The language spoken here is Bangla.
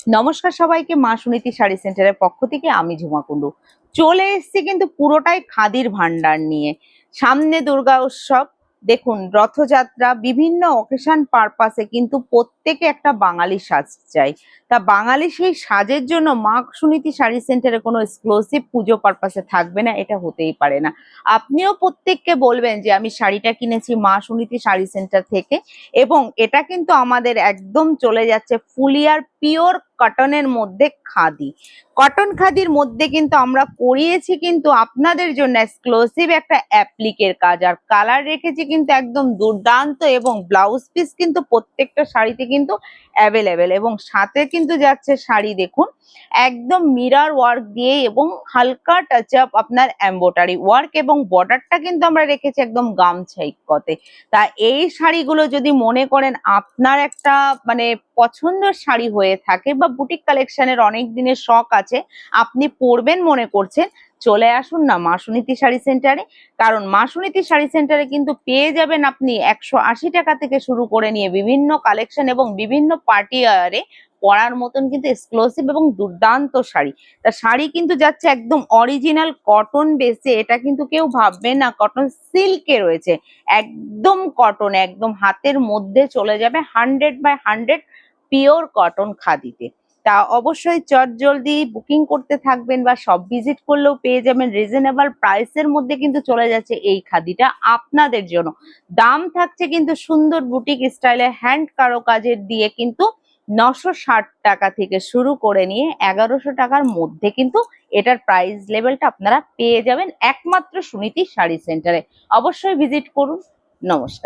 নমস্কার সবাইকে, মা সুনীতি শাড়ি সেন্টারের পক্ষ থেকে আমি ঝুমা কুণ্ডু চলে এসেছি কিন্তু পুরোটাই খাদির ভান্ডার নিয়ে। সামনে দুর্গা উৎসব, দেখুন রথযাত্রা, বিভিন্ন অকেশন পারপাসে কিন্তু প্রত্যেকে একটা বাঙালি সাজ চাই। তা বাঙালি সেই সাজের জন্য মা সুনীতি শাড়ি সেন্টারে কোনো এক্সক্লুসিভ পুজো পারপাসে থাকবে না, এটা হতেই পারে না। আপনিও প্রত্যেককে বলবেন যে আমি শাড়িটা কিনেছি মা সুনীতি শাড়ি সেন্টার থেকে, এবং এটা কিন্তু আমাদের একদম চলে যাচ্ছে ফুলিয়ার পিওর কটনের মধ্যে খাদি। কটন খাদির মধ্যে কিন্তু আমরা করিয়েছি কিন্তু আপনাদের জন্য এক্সক্লুসিভ একটা অ্যাপ্লিকের কাজ, আর কালার রেখেছি কিন্তু একদম দুর্দান্ত, এবং ব্লাউজ পিস কিন্তু প্রত্যেকটা শাড়িতে কিন্তু অ্যাভেলেবেল, এবং সাথে কিন্তু যাচ্ছে শাড়ি দেখুন একদম মিরর ওয়ার্ক দিয়ে, এবং হালকা টাচ আপ আপনার এমব্রয়ডারি ওয়ার্ক, এবং বর্ডারটা কিন্তু আমরা রেখেছি একদম গামছা ইক্কতে। তা এই শাড়িগুলো যদি মনে করেন আপনার একটা মানে পছন্দের শাড়ি হয়ে থাকে, বা বুটিক কালেকশনের অনেক দিনের শখ আছে, আপনি পরবেন মনে করছেন, চলে আসুন না মা সুনীতি শাড়ি সেন্টারে। কারণ মা সুনীতি শাড়ি সেন্টারে কিন্তু পেয়ে যাবেন আপনি 180 টাকা থেকে শুরু করে নিয়ে বিভিন্ন কালেকশন এবং বিভিন্ন পার্টি ওয়্যারে পরার মতন কিন্তু এক্সক্লুসিভ এবং দুর্দান্ত শাড়ি। তা শাড়ি কিন্তু যাচ্ছে একদম অরিজিনাল কটন বেসে, এটা কিন্তু কেউ ভাববে না কটন সিল্কে রয়েছে, একদম কটন, একদম হাতের মধ্যে চলে যাবে 100/100 পিওর কটন খাদিতে। তা অবশ্যই চটজলদি বুকিং করতে থাকবেন, বা সব ভিজিট করলেও পেয়ে যাবেন রিজনেবল প্রাইসের মধ্যে কিন্তু চলে যাচ্ছে এই খাদিটা আপনাদের জন্য। দাম থাকছে কিন্তু সুন্দর বুটিক স্টাইলে হ্যান্ড কারুকাজের দিয়ে কিন্তু 960 টাকা থেকে শুরু করে নিয়ে 1100 টাকার মধ্যে কিন্তু এটার প্রাইস লেভেলটা আপনারা পেয়ে যাবেন একমাত্র সুনীতি শাড়ি সেন্টারে। অবশ্যই ভিজিট করুন। নমস্কার।